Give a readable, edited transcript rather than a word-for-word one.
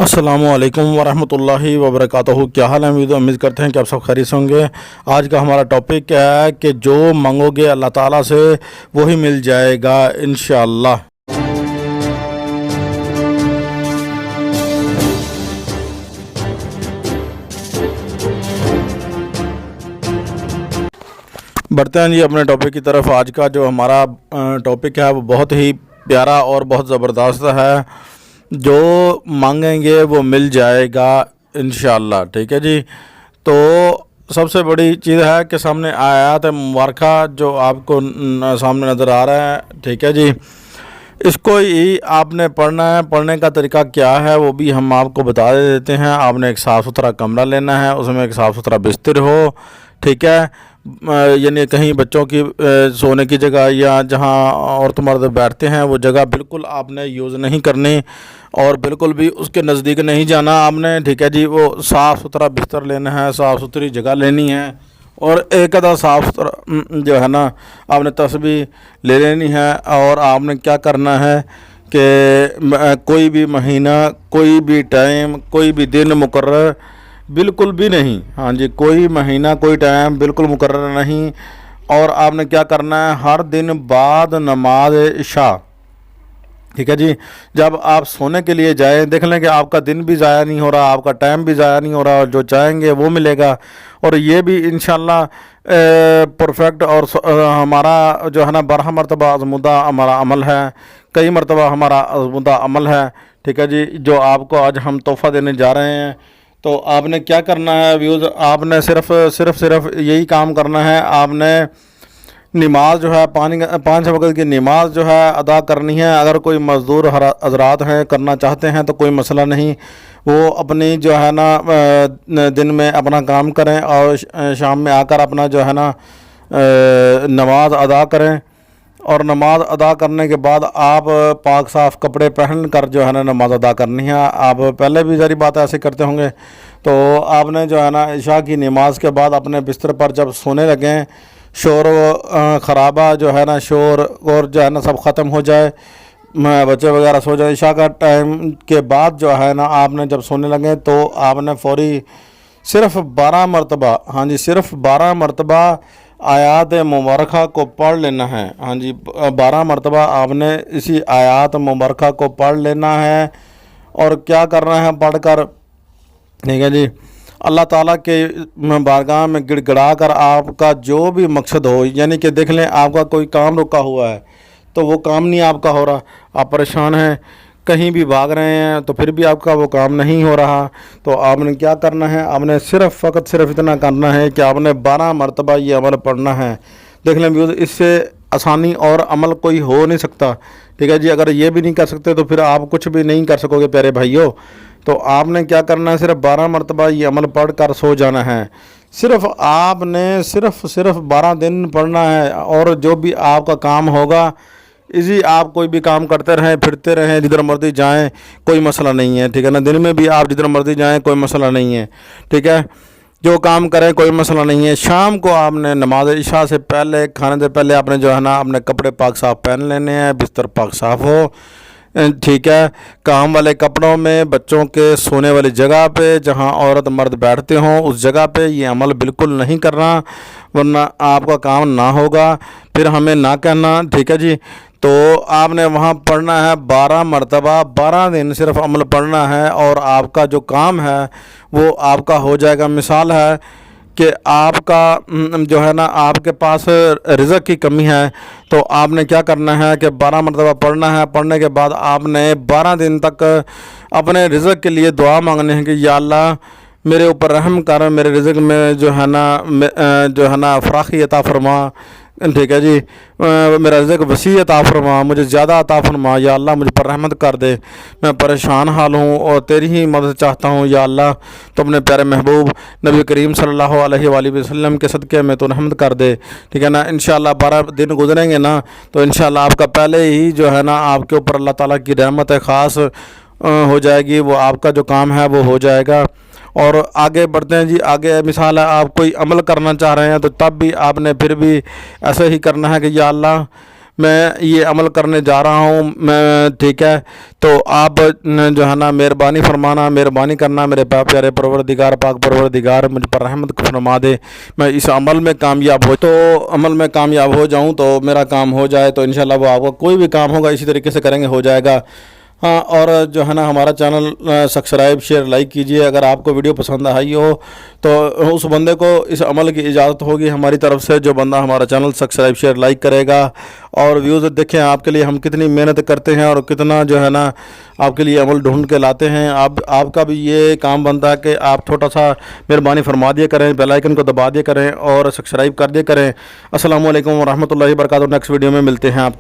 अस्सलामु अलैकुम वरहमतुल्लाहि वबरकातुहू। क्या हाल है? उम्मीद करते हैं कि आप सब खैरियत से होंगे। आज का हमारा टॉपिक क्या है कि जो मांगोगे अल्लाह ताला से वही मिल जाएगा इंशाअल्लाह। बढ़ते हैं जी अपने टॉपिक की तरफ। आज का जो हमारा टॉपिक है वो बहुत ही प्यारा और बहुत ज़बरदस्त है। जो मांगेंगे वो मिल जाएगा इंशाअल्लाह। ठीक है जी। तो सबसे बड़ी चीज़ है कि सामने आयत मुबारका जो आपको सामने नज़र आ रहा है। ठीक है जी। इसको ही आपने पढ़ना है। पढ़ने का तरीका क्या है वो भी हम आपको बता देते हैं। आपने एक साफ़ सुथरा कमरा लेना है, उसमें एक साफ़ सुथरा बिस्तर हो। ठीक है। यानी कहीं बच्चों की सोने की जगह या जहां औरत मर्द बैठते हैं वो जगह बिल्कुल आपने यूज़ नहीं करनी और बिल्कुल भी उसके नज़दीक नहीं जाना आपने। ठीक है जी। वो साफ़ सुथरा बिस्तर लेना है, साफ़ सुथरी जगह लेनी है और एक आधा साफ़ सुथरा जो है ना आपने तस्बीह ले लेनी है। और आपने क्या करना है कि कोई भी महीना, कोई भी टाइम, कोई भी दिन मुकर्रर बिल्कुल भी नहीं। हाँ जी, कोई महीना कोई टाइम बिल्कुल मुकर्रर नहीं। और आपने क्या करना है, हर दिन बाद नमाज इशा। ठीक है जी। जब आप सोने के लिए जाएं देख लें कि आपका दिन भी ज़ाया नहीं हो रहा, आपका टाइम भी ज़ाया नहीं हो रहा और जो चाहेंगे वो मिलेगा। और ये भी इंशाल्लाह परफेक्ट और हमारा जो है ना 12 मरतबा आज़मुदा हमारा अमल है, कई मरतबा हमारा आज़मुदा अमल है। ठीक है जी। जो आपको आज हम तोहफ़ा देने जा रहे हैं। तो आपने क्या करना है व्यूज़, आपने सिर्फ यही काम करना है। आपने नमाज जो है पाँच वक्त की नमाज जो है अदा करनी है। अगर कोई मज़दूर हज़रात हैं करना चाहते हैं तो कोई मसला नहीं, वो अपनी जो है ना दिन में अपना काम करें और शाम में आकर अपना जो है ना नमाज अदा करें। और नमाज अदा करने के बाद आप पाक साफ़ कपड़े पहन कर जो है ना नमाज अदा करनी है। आप पहले भी सारी बात ऐसे करते होंगे। तो आपने जो है ना इशा की नमाज के बाद अपने बिस्तर पर जब सोने लगें, शोर ख़राबा जो है ना शोर और जो है ना सब ख़त्म हो जाए, बच्चे वगैरह सो जाए। इशा का टाइम के बाद जो है ना आपने जब सोने लगें तो आपने फ़ौरी सिर्फ़ 12 मरतबा, हाँ जी, सिर्फ़ 12 मरतबा आयात मुबारका को पढ़ लेना है। हाँ जी, 12 मरतबा आपने इसी आयात मुबारका को पढ़ लेना है। और क्या करना है पढ़कर, ठीक है जी, अल्लाह ताला के बारगाह में गिड़गिड़ा कर आपका जो भी मकसद हो, यानी कि देख लें आपका कोई काम रुका हुआ है तो वो काम नहीं आपका हो रहा, आप परेशान हैं, कहीं भी भाग रहे हैं तो फिर भी आपका वो काम नहीं हो रहा। तो आपने क्या करना है, आपने सिर्फ इतना करना है कि आपने 12 मरतबा ये अमल पढ़ना है। देख लें व्यूज़, इससे आसानी और अमल कोई हो नहीं सकता। ठीक है जी। अगर ये भी नहीं कर सकते तो फिर आप कुछ भी नहीं कर सकोगे प्यारे भाइयों। तो आपने क्या करना है, सिर्फ 12 मरतबा ये अमल पढ़ कर सो जाना है। सिर्फ आपने सिर्फ 12 दिन पढ़ना है और जो भी आपका काम होगा इसी आप कोई भी काम करते रहें, फिरते रहें, जिधर मर्जी जाएं, कोई मसला नहीं है। ठीक है ना। दिन में भी आप जिधर मर्जी जाएं, कोई मसला नहीं है। ठीक है। जो काम करें कोई मसला नहीं है। शाम को आपने नमाज इशा से पहले, खाने से पहले आपने जो है ना अपने कपड़े पाक साफ़ पहन लेने हैं, बिस्तर पाक साफ़ हो। ठीक है। काम वाले कपड़ों में, बच्चों के सोने वाली जगह पे जहां औरत मर्द बैठते हों उस जगह पे ये अमल बिल्कुल नहीं करना, वरना आपका काम ना होगा, फिर हमें ना कहना। ठीक है जी। तो आपने वहाँ पढ़ना है 12 मरतबा, 12 दिन सिर्फ अमल पढ़ना है और आपका जो काम है वो आपका हो जाएगा। मिसाल है कि आपका जो है ना आपके पास रिज़्क़ की कमी है तो आपने क्या करना है कि 12 मरतबा पढ़ना है। पढ़ने के बाद आपने 12 दिन तक अपने रिज़्क़ के लिए दुआ मांगनी है कि या अल्लाह मेरे ऊपर रहम कर, मेरे रिज़्क़ में जो है ना फ़राखी अता फरमा। ठीक है जी। मेरा रिज़्क़ वसी अता फरमा, मुझे ज़्यादा अता फरमा, या अल्लाह मुझ पर रहमत कर दे, मैं परेशान हाल हूँ और तेरी ही मदद चाहता हूँ या अल्लाह। तो अपने प्यारे महबूब नबी करीम सल्लल्लाहु अलैहि वसल्लम के सदक़े में तो रहमत कर दे। ठीक है ना। इंशाअल्लाह 12 दिन गुजरेंगे ना तो इंशाअल्लाह आपका पहले ही जो है ना आपके ऊपर अल्लाह ताला की रहमत ख़ास हो जाएगी, वो आपका जो काम है वो हो जाएगा। और आगे बढ़ते हैं जी। आगे मिसाल है आप कोई अमल करना चाह रहे हैं तो तब भी आपने फिर भी ऐसे ही करना है कि या अल्लाह میں یہ عمل کرنے جا رہا ہوں میں، ٹھیک ہے؟ تو آپ جو ہے نا مہربانی فرمانا، مہربانی کرنا میرے پیارے پروردگار، پاک پروردگار مجھ پر رحمت فرما دے، میں اس عمل میں کامیاب ہو، تو عمل میں کامیاب ہو جاؤں، تو میرا کام ہو جائے، تو انشاءاللہ وہ آپ کا کوئی بھی کام ہوگا اسی طریقے سے کریں گے، ہو جائے گا۔ ہاں، اور جو ہے نا ہمارا چینل سبسکرائب شیئر لائک کیجئے۔ اگر آپ کو ویڈیو پسند آئی ہو تو اس بندے کو اس عمل کی اجازت ہوگی ہماری طرف سے، جو بندہ ہمارا چینل سبسکرائب شیئر لائک کرے گا اور ویوز دیکھیں آپ کے لیے ہم کتنی محنت کرتے ہیں اور کتنا جو ہے نا آپ کے لیے عمل ڈھونڈ کے لاتے ہیں۔ آپ کا بھی یہ کام بنتا ہے کہ آپ چھوٹا سا مہربانی فرما دیا کریں، بیل آئیکن کو دبا دیا کریں اور سبسکرائب کر دیا کریں۔ السلام علیکم ورحمۃ اللہ وبرکاتہ۔ نیکسٹ ویڈیو میں ملتے ہیں آپ